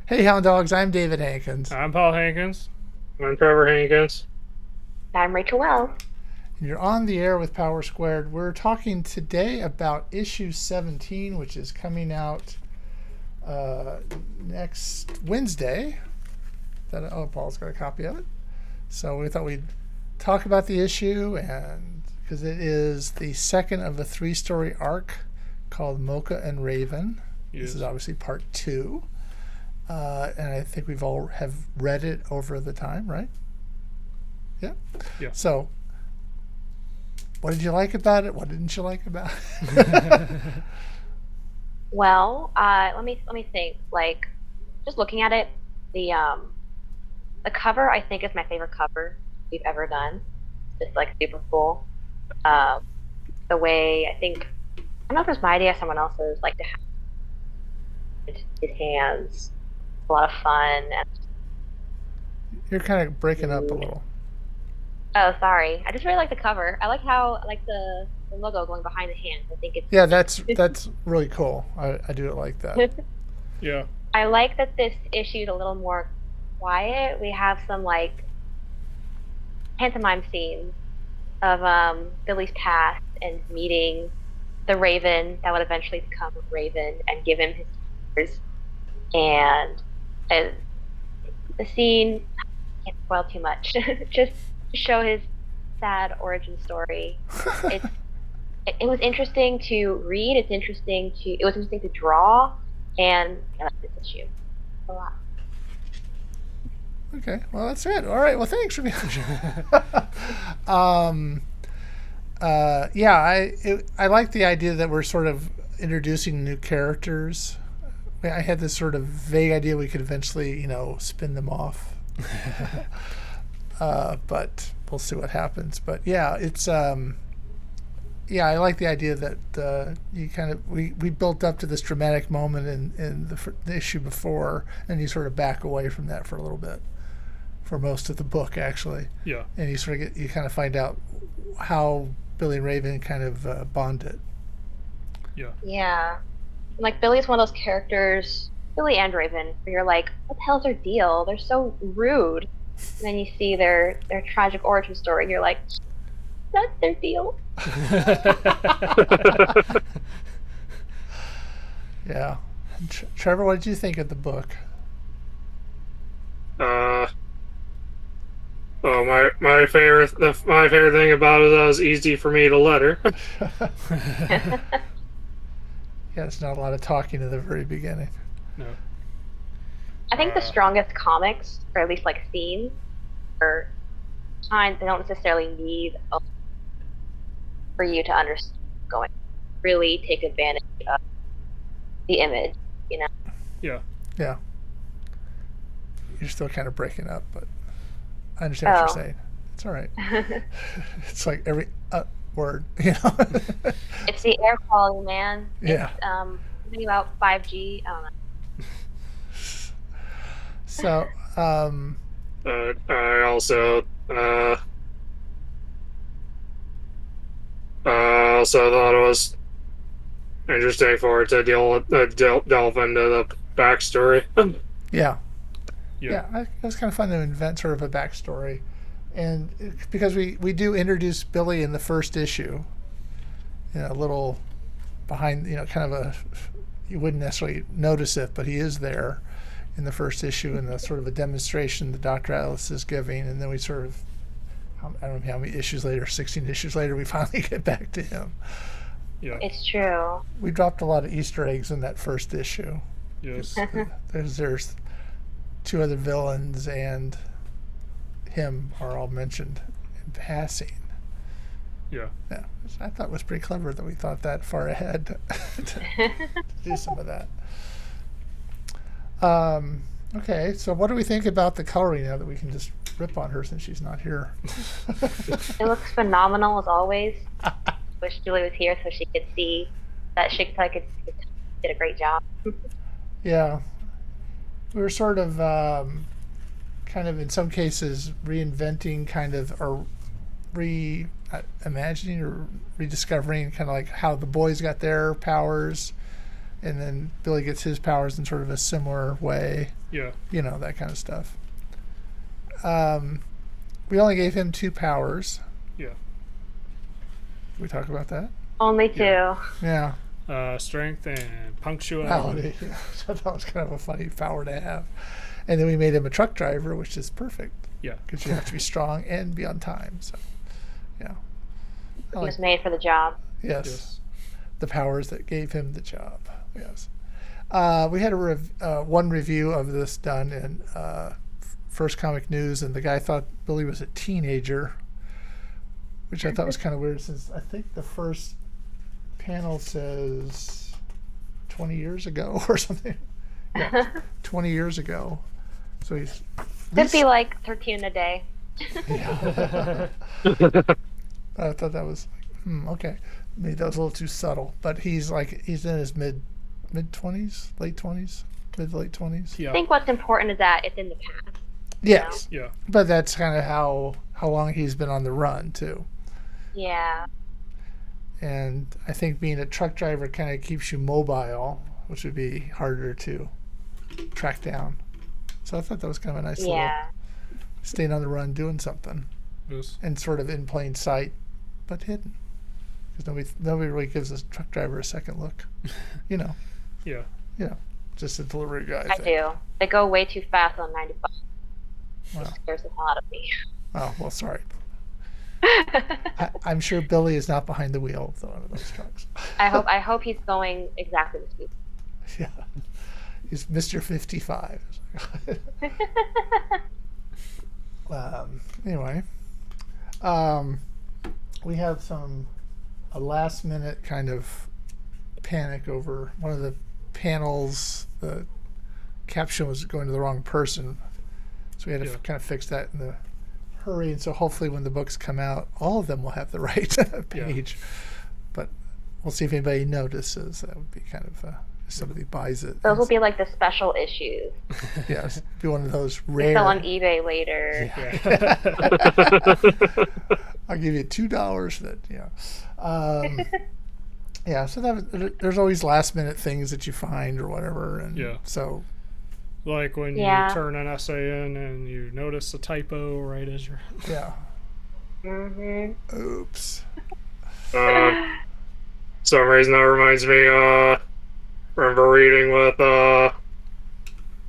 Hey, Hound Dogs, I'm David Hankins, I'm Paul Hankins. I'm Trevor Hankins. I'm Rachel Wells. and you're on the air with Power Squared. We're talking today about issue 17, which is coming out next Wednesday. Paul's got a copy of it. So we thought we'd talk about the issue, and because it is the second of a three-story arc called Mocha and Raven. Yes. This is obviously part 2. And I think we've all have read it over the time, right? Yeah. Yeah. So, what did you like about it? What didn't you like about it? Well, let me think. Like, just looking at it, the cover I think is my favorite cover we've ever done. It's like super cool. Um, the way I don't know if it was my idea or someone else's, like to have his hands. A lot of fun. You're kind of breaking up a little. Oh, sorry. I just really like the cover. I like the logo going behind the hands. I think it's Yeah, that's really cool. I do like that. Yeah. I like that this issue is a little more quiet. We have some like pantomime scenes of Billy's past and meeting the Raven that would eventually become Raven and give him his powers. And uh, the scene, I can't spoil too much, just to show his sad origin story. It's it was interesting to read. It was interesting to draw, and I like this issue a lot. Okay, well that's it. All right, well thanks for being. Yeah, I like the idea that we're sort of introducing new characters. I had this sort of vague idea we could eventually, spin them off. But we'll see what happens. But yeah, it's yeah, I like the idea that we built up to this dramatic moment in the issue before, and you sort of back away from that for a little bit, for most of the book actually. Yeah. And you kind of find out how Billy and Raven kind of bonded. Yeah. Yeah, like Billy's one of those characters, Billy and Raven, where you're like, what the hell's their deal? They're so rude. And then you see their tragic origin story, and you're like, that's their deal. Yeah. And Trevor, what did you think of the book? uh, my favorite thing about it was easy for me to letter. Yeah, it's not a lot of talking at the very beginning. No. I think the strongest comics, or at least like scenes, are kind. They don't necessarily need for you to understand what's going. Really take advantage of the image, you know. Yeah. Yeah. You're still kind of breaking up, but I understand what Oh. you're saying. It's all right. It's like every word, It's the air quality, man. Yeah. It's something about 5G. I don't know. So, I also also thought it was interesting for it to delve into the backstory. yeah. Yeah. Yeah, it was kind of fun to invent sort of a backstory. And because we do introduce Billy in the first issue, a little behind, kind of you wouldn't necessarily notice it, but he is there in the first issue in a sort of a demonstration that Dr. Alice is giving. And then we sort of, I don't know how many issues later, 16 issues later, we finally get back to him. Yeah. It's true. We dropped a lot of Easter eggs in that first issue. Yes. There's 2 other villains and him are all mentioned in passing. Yeah. Yeah, I thought it was pretty clever that we thought that far ahead to do some of that. Okay, so what do we think about the coloring now that we can just rip on her since she's not here? It looks phenomenal as always. Wish Julie was here so she could see that she could did a great job. Yeah, we were sort of kind of in some cases reinventing kind of or reimagining or rediscovering kind of like how the boys got their powers and then Billy gets his powers in sort of a similar way. Yeah. You know, that kind of stuff. We only gave him 2 powers. Yeah. Can we talk about that? Only 2. Yeah. Strength and punctuality. Punctuality. So that was kind of a funny power to have. And then we made him a truck driver, which is perfect. Yeah. Because you have to be strong and be on time. So, yeah. He was made for the job. Yes. The powers that gave him the job. Yes. We had one review of this done in First Comic News, and the guy thought Billy was a teenager, which I thought was kind of weird, since I think the first panel says 20 years ago or something. Yeah, 20 years ago. So he's... Could be like 13 a day. Yeah. I thought that was okay. Maybe that was a little too subtle. But he's in his mid 20s, late 20s, mid to late 20s. Yeah. I think what's important is that it's in the past. Yes. Yeah. But that's kind of how long he's been on the run too. Yeah. And I think being a truck driver kind of keeps you mobile, which would be harder to track down. So I thought that was kind of a nice little staying on the run, doing something, Yes. and sort of in plain sight, but hidden, because nobody really gives a truck driver a second look, you know. Yeah. Yeah, just a delivery guy. I do. They go way too fast on 95. Wow. It scares the hell out of me. Oh well, sorry. I'm sure Billy is not behind the wheel of one of those trucks. I hope he's going exactly the speed. Yeah, he's Mr. 55. Anyway, we have a last minute kind of panic over one of the panels. The caption was going to the wrong person, so we had to kind of fix that in the hurry. And so hopefully when the books come out, all of them will have the right page. But we'll see if anybody notices. That would be kind of if somebody buys it. Those will be like the special issues. Yes, be one of those They rare. sell on eBay later. I'll give you $2 for that. Yeah. Yeah. So there's always last minute things that you find or whatever, and so. Like when you turn an essay in and you notice a typo right as you're. Yeah. Mm-hmm. Oops. Some reason that reminds me. Remember reading with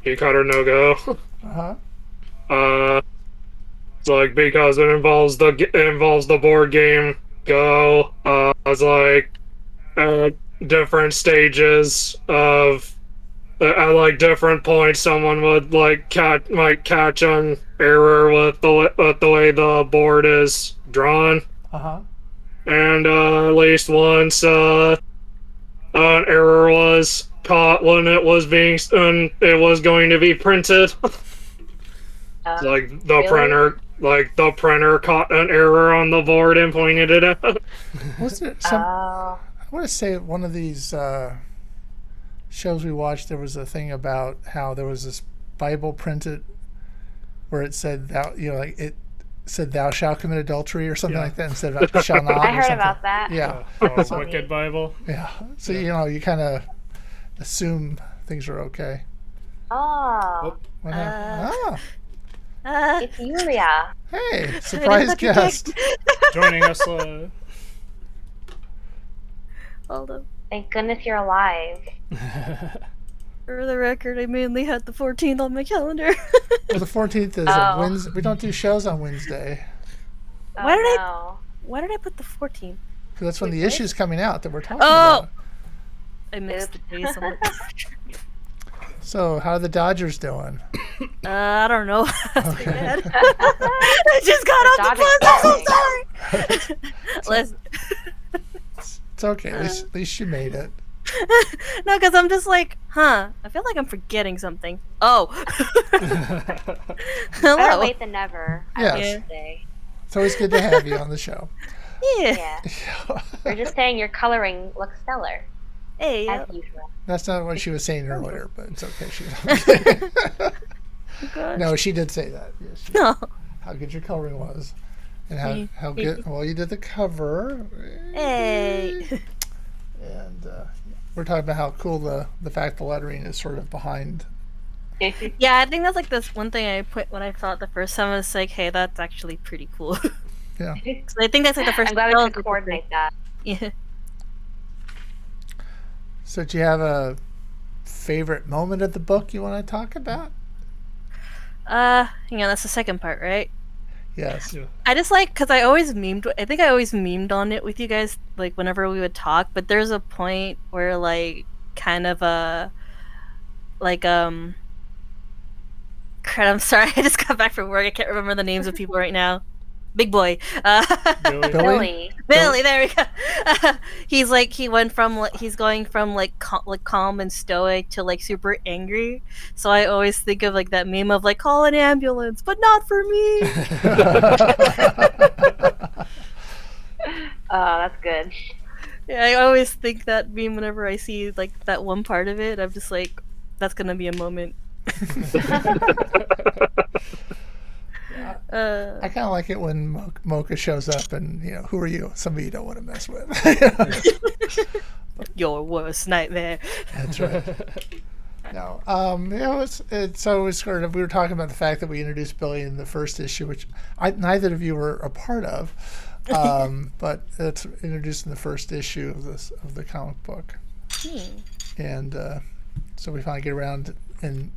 He Cutter No Go. It's like because it involves the board game Go. It's like different stages of. At like different points, someone would like might catch an error with the way the board is drawn. And at least once an error was caught when it was going to be printed. Like the printer caught an error on the board and pointed it out. Was it some? I want to say one of these shows we watched, there was a thing about how there was this Bible printed where it said it said thou shalt commit adultery or something like that instead of shall not. I heard about that. Yeah. Wicked Bible. Yeah. So you kind of assume things are okay. Oh. What happened? It's Yulia. Hey, surprise guest. Joining us. Hold up. Thank goodness you're alive. For the record, I mainly had the 14th on my calendar. Well, the 14th is a Wednesday. We don't do shows on Wednesday. Why did I put the 14th? Because that's when the issue's coming out that we're talking about. I missed the days. So, how are the Dodgers doing? I don't know. I just got off the bus. I'm so sorry. Listen. It's okay. At least you made it. No, because I'm just like, I feel like I'm forgetting something. Oh. Hello. Better late than never. Yes. I would say. It's always good to have you on the show. Yeah. You're just saying your coloring looks stellar. Hey. As usual. That's not what she was saying earlier, but it's okay. No, she did say that. Yes, No. How good your coloring was. And how good. Well, you did the cover. Hey. And we're talking about how cool the fact the lettering is sort of behind. Yeah, I think that's like this one thing I put when I saw it the first time. I was like, hey, that's actually pretty cool. Yeah. So I think that's like the first. I'm glad we could coordinate that. Yeah. So do you have a favorite moment of the book you want to talk about? Hang on, that's the second part, right? Yes. Yeah. I just like, because I always memed, I think I always memed on it with you guys, like, whenever we would talk, but there's a point where, like, kind of like, crap, I'm sorry, I just got back from work, I can't remember the names of people right now. Big boy. Billy. Billy, there we go. He's like, he's going from like calm and stoic to like super angry. So I always think of like that meme of like, call an ambulance, but not for me. Oh, that's good. Yeah, I always think that meme whenever I see like that one part of it. I'm just like, that's gonna be a moment. I kind of like it when Mocha shows up and, who are you? Somebody you don't want to mess with. Your worst nightmare. That's right. No, it's always sort of, we were talking about the fact that we introduced Billy in the first issue, which neither of you were a part of, but it's introduced in the first issue of the comic book. And so we finally get around and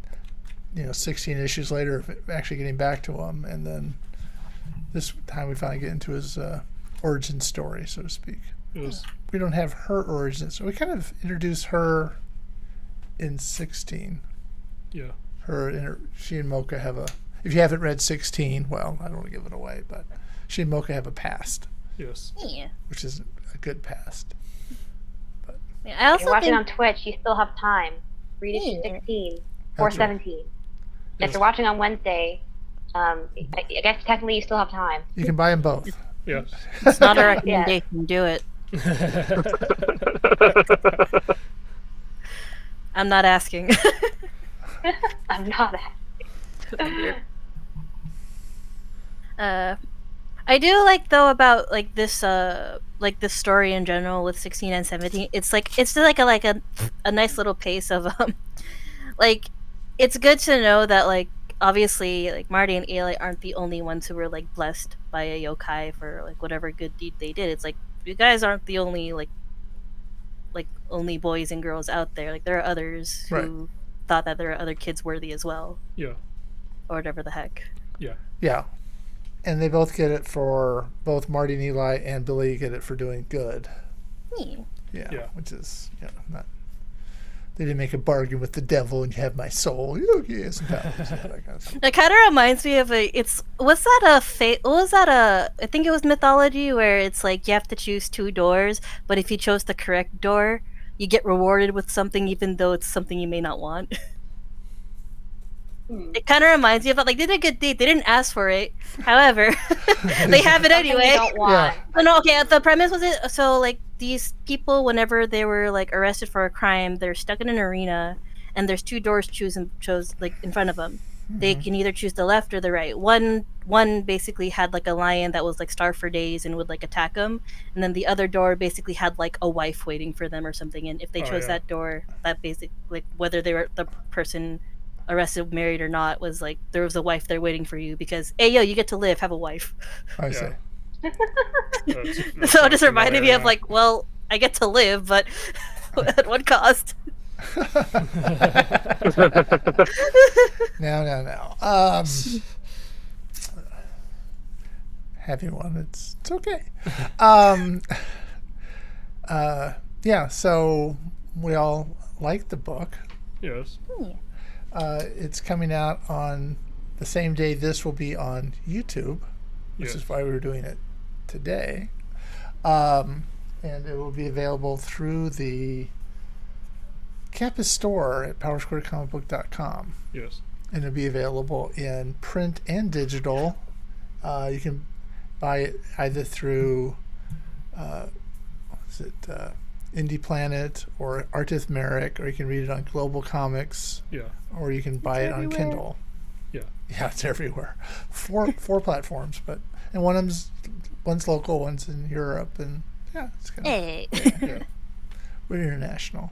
16 issues later of actually getting back to him, and then this time we finally get into his origin story, so to speak. Yes. We don't have her origin, so we kind of introduce her in 16. Yeah. She and Mocha have if you haven't read 16, well, I don't want to give it away, but she and Mocha have a past. Yes. Yeah. Which is a good past. But Yeah, I also If you're watching think on Twitch, you still have time. Read issue 16 or That's right. 17. If you're watching on Wednesday, I guess technically you still have time. you can buy them both. Yes. it's not a recommendation. Do it. I'm not asking. I'm not. I do like though about like this story in general with 16 and 17. It's like it's still like a nice little pace of like it's good to know that like obviously like Marty and Eli aren't the only ones who were like blessed by a yokai for like whatever good deed they did. It's like you guys aren't the only like only boys and girls out there. Like there are others who thought that there are other kids worthy as well. Yeah. Or whatever the heck. Yeah. Yeah. And they both get it for, both Marty and Eli and Billy get it for doing good. Yeah. Which is, not, they didn't make a bargain with the devil and you have my soul. Yes, that kind of stuff. It kind of reminds me of I think it was mythology where it's like you have to choose two doors, but if you chose the correct door, you get rewarded with something even though it's something you may not want. It kind of reminds me of like they did a good deed. They didn't ask for it. However, they have it anyway. You don't want. No, okay. The premise was it. So like these people, whenever they were like arrested for a crime, they're stuck in an arena, and there's two doors chose like in front of them. Mm-hmm. They can either choose the left or the right. One basically had like a lion that was like starved for days and would like attack them, and then the other door basically had like a wife waiting for them or something. And if they chose that door, that basically like whether they were the person arrested, married or not, was like there was a wife there waiting for you because hey yo, you get to live, have a wife. I see. That's So it just reminded me of like, well, I get to live, but at what cost? No. Having one, it's okay. Yeah, so we all like the book. Yes. It's coming out on the same day this will be on YouTube, which is why we were doing it today. And it will be available through the campus store at powersquarecomicbook.com. Yes. And it'll be available in print and digital. You can buy it either through Indie Planet or Artith Merrick, or you can read it on Global Comics. Yeah. Or you can buy it on Kindle. Yeah. Yeah, it's everywhere. Four platforms, and one's local, one's in Europe, and it's kind of Hey. yeah. We're international.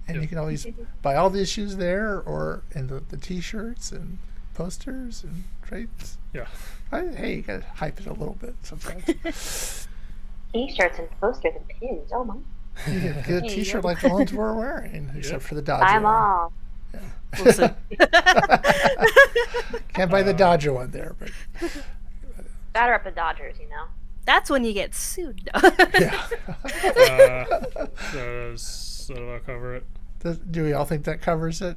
And you can always buy all the issues there or in the T-shirts and posters and trades. Yeah. Hey, you gotta hype it a little bit sometimes. T-shirts and posters and pins. Oh my. You get a good T-shirt like the ones we're wearing, except for the Dodger I'm one. all. We'll see. Can't buy the Dodger one there, but Batter up the Dodgers, you know. That's when you get sued. yeah. So that'll cover it. Do we all think that covers it?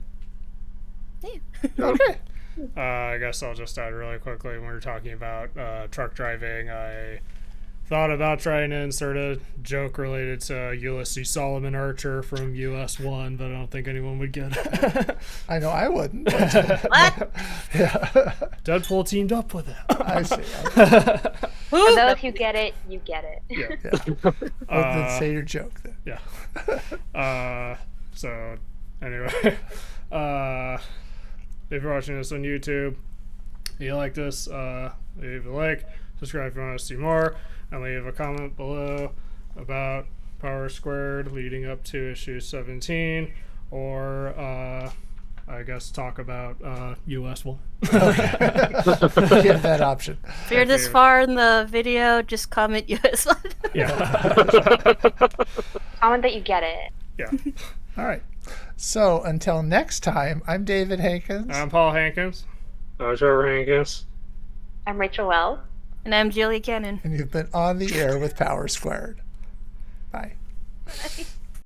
Yeah. Okay. I guess I'll just add really quickly when we were talking about truck driving. I thought about trying to insert a joke related to Ulysses Solomon Archer from US 1, but I don't think anyone would get it. I know I wouldn't. But, What? yeah. Deadpool teamed up with it. I see. For those who get it, you get it. Yeah. Yeah. Well, then say your joke then. Yeah. So, anyway. If you're watching this on YouTube, if you like this, leave a like, subscribe if you want to see more, and leave a comment below about Power Squared leading up to issue 17, or I guess talk about US 1. Okay. Give that option. If you're this far in the video, just comment US 1. Yeah. Comment that you get it. Yeah. All right. So until next time, I'm David Hankins. I'm Paul Hankins. Trevor Hankins. I'm Rachel Wells. And I'm Julia Cannon. And you've been on the air with Power Squared. Bye. Bye.